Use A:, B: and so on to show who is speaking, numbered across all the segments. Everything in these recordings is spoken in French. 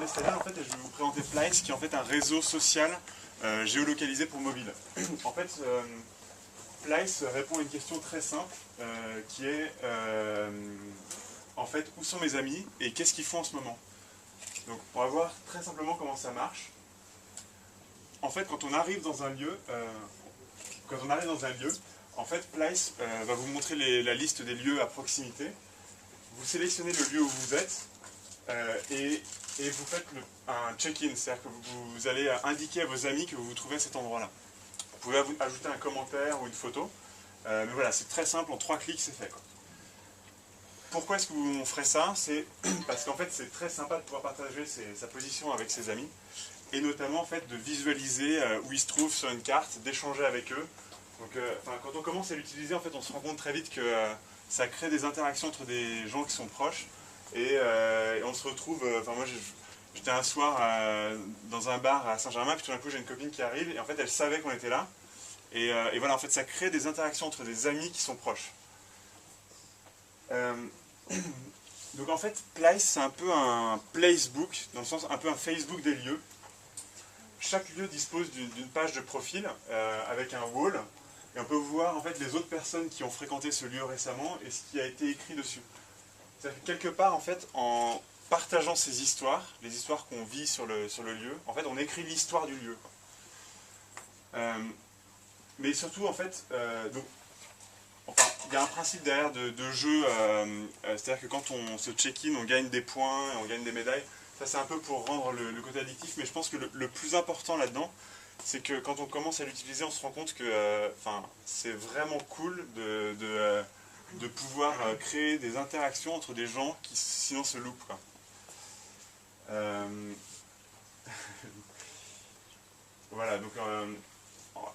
A: Stadia en fait, et je vais vous présenter Plyce, qui est en fait un réseau social géolocalisé pour mobile. En fait, Plyce répond à une question très simple, qui est en fait, où sont mes amis et qu'est-ce qu'ils font en ce moment? Donc, on va voir très simplement comment ça marche. En fait, quand on arrive dans un lieu, en fait, Plyce va vous montrer la liste des lieux à proximité. Vous sélectionnez le lieu où vous êtes et vous faites un check-in, c'est-à-dire que vous allez indiquer à vos amis que vous vous trouvez à cet endroit-là. Vous pouvez ajouter un commentaire ou une photo, mais voilà, c'est très simple, en 3 clics c'est fait, quoi. Pourquoi est-ce qu'on ferait ça? C'est parce qu'en fait c'est très sympa de pouvoir partager sa position avec ses amis, et notamment en fait de visualiser où ils se trouvent sur une carte, d'échanger avec eux. Donc, quand on commence à l'utiliser, en fait, on se rend compte très vite que ça crée des interactions entre des gens qui sont proches, et on se retrouve. Moi, j'étais un soir dans un bar à Saint-Germain, puis tout d'un coup, j'ai une copine qui arrive, et en fait, elle savait qu'on était là, et voilà, en fait, ça crée des interactions entre des amis qui sont proches. Donc, en fait, Plyce, c'est un peu un placebook, dans le sens un peu un Facebook des lieux. Chaque lieu dispose d'une page de profil avec un wall, et on peut voir en fait les autres personnes qui ont fréquenté ce lieu récemment et ce qui a été écrit dessus. C'est-à-dire que quelque part, en fait, en partageant ces histoires, les histoires qu'on vit sur le lieu, en fait, on écrit l'histoire du lieu. Mais surtout, en fait, il y a un principe derrière de jeu, c'est-à-dire que quand on se check-in, on gagne des points, on gagne des médailles. Ça, c'est un peu pour rendre le côté addictif, mais je pense que le plus important là-dedans, c'est que quand on commence à l'utiliser, on se rend compte que c'est vraiment cool de pouvoir créer des interactions entre des gens qui sinon se loupent, quoi. Voilà, donc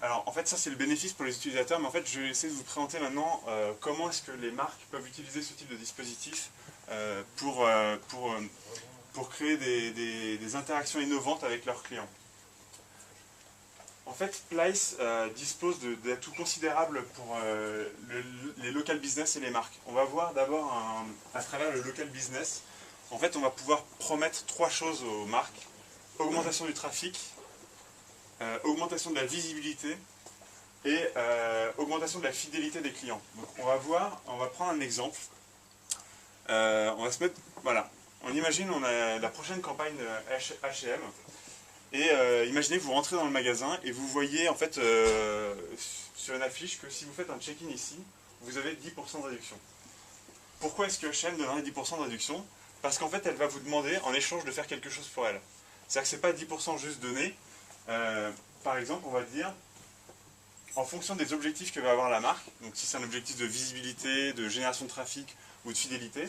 A: alors en fait ça c'est le bénéfice pour les utilisateurs, mais en fait je vais essayer de vous présenter maintenant comment est-ce que les marques peuvent utiliser ce type de dispositif pour créer des interactions innovantes avec leurs clients. En fait, Plyce dispose d'atouts considérables pour les local business et les marques. On va voir d'abord à travers le local business. En fait, on va pouvoir promettre 3 choses aux marques: augmentation du trafic, augmentation de la visibilité et augmentation de la fidélité des clients. Donc, on va prendre un exemple. On va se mettre, voilà. On imagine, on a la prochaine campagne H&M. Et imaginez que vous rentrez dans le magasin et vous voyez en fait sur une affiche que si vous faites un check-in ici, vous avez 10% de réduction. Pourquoi est-ce que H&M donnerait 10% de réduction? Parce qu'en fait elle va vous demander en échange de faire quelque chose pour elle. C'est-à-dire que ce n'est pas 10% juste donné. Par exemple, on va dire, en fonction des objectifs que va avoir la marque, donc si c'est un objectif de visibilité, de génération de trafic ou de fidélité,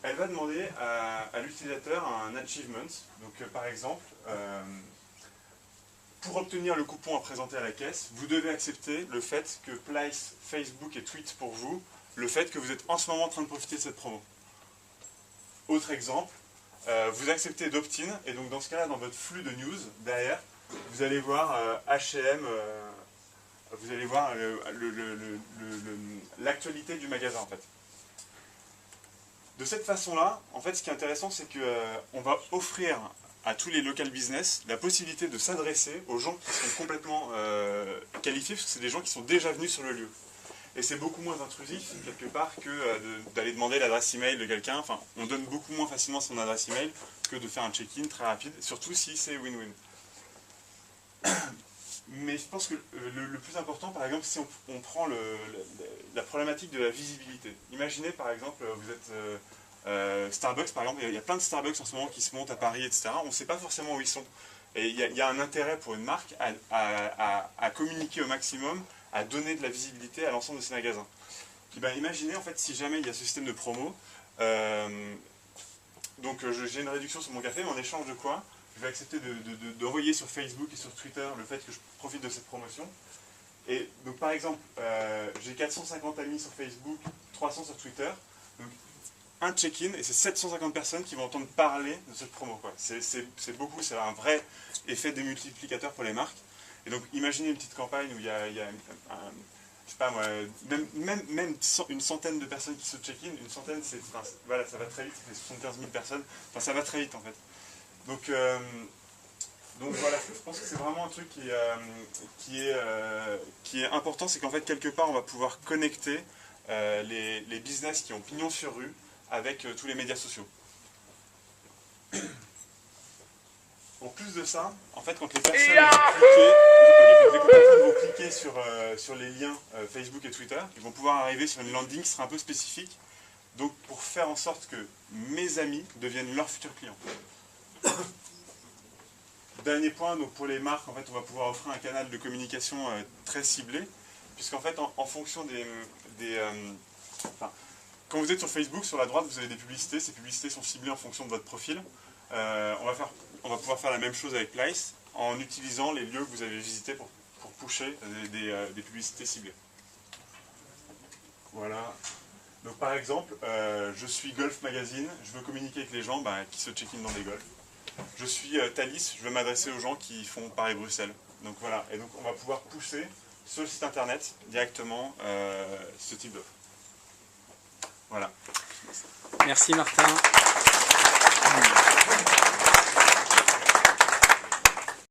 A: elle va demander à l'utilisateur un achievement. Donc par exemple, pour obtenir le coupon à présenter à la caisse, vous devez accepter le fait que Plyce, Facebook et tweet pour vous le fait que vous êtes en ce moment en train de profiter de cette promo. Autre exemple, vous acceptez d'opt-in, et donc dans ce cas-là, dans votre flux de news, derrière, vous allez voir H&M, vous allez voir l'actualité du magasin en fait. De cette façon-là, en fait, ce qui est intéressant, c'est qu'on va offrir à tous les local business la possibilité de s'adresser aux gens qui sont complètement qualifiés, parce que c'est des gens qui sont déjà venus sur le lieu. Et c'est beaucoup moins intrusif, quelque part, que d'aller demander l'adresse email de quelqu'un. Enfin, on donne beaucoup moins facilement son adresse email que de faire un check-in très rapide, surtout si c'est win-win. Mais je pense que le plus important, par exemple, si on prend la problématique de la visibilité. Imaginez, par exemple, vous êtes Starbucks, par exemple, il y a plein de Starbucks en ce moment qui se montent à Paris, etc. On ne sait pas forcément où ils sont. Et il y a un intérêt pour une marque à communiquer au maximum, à donner de la visibilité à l'ensemble de ces magasins. Et bien, imaginez, en fait, si jamais il y a ce système de promo, donc j'ai une réduction sur mon café, mais en échange de quoi je vais accepter d'envoyer sur Facebook et sur Twitter le fait que je profite de cette promotion. Et donc par exemple, j'ai 450 amis sur Facebook, 300 sur Twitter. Donc un check-in et c'est 750 personnes qui vont entendre parler de cette promo, quoi. C'est beaucoup, c'est un vrai effet démultiplicateur pour les marques. Et donc imaginez une petite campagne où il y a je sais pas moi, même une centaine de personnes qui se check-in. Une centaine, voilà, ça va très vite, ça fait 75 000 personnes. Enfin, ça va très vite en fait. Donc voilà, je pense que c'est vraiment un truc qui est important, c'est qu'en fait quelque part on va pouvoir connecter les business qui ont pignon sur rue avec tous les médias sociaux. En plus de ça, en fait quand les personnes vont cliquer sur les liens Facebook et Twitter, ils vont pouvoir arriver sur une landing qui sera un peu spécifique, donc pour faire en sorte que mes amis deviennent leurs futurs clients. Dernier point, donc pour les marques, en fait, on va pouvoir offrir un canal de communication très ciblé, puisqu'en fait, en fonction quand vous êtes sur Facebook, sur la droite, vous avez des publicités. Ces publicités sont ciblées en fonction de votre profil. On va pouvoir faire la même chose avec Place, en utilisant les lieux que vous avez visités pour pusher des publicités ciblées. Voilà. Donc par exemple, je suis Golf Magazine, je veux communiquer avec les gens qui se check-in dans des golfs. Je suis Thalys, je veux m'adresser aux gens qui font Paris-Bruxelles. Donc voilà, et donc on va pouvoir pousser sur le site internet directement ce type d'offre. Voilà.
B: Merci Martin.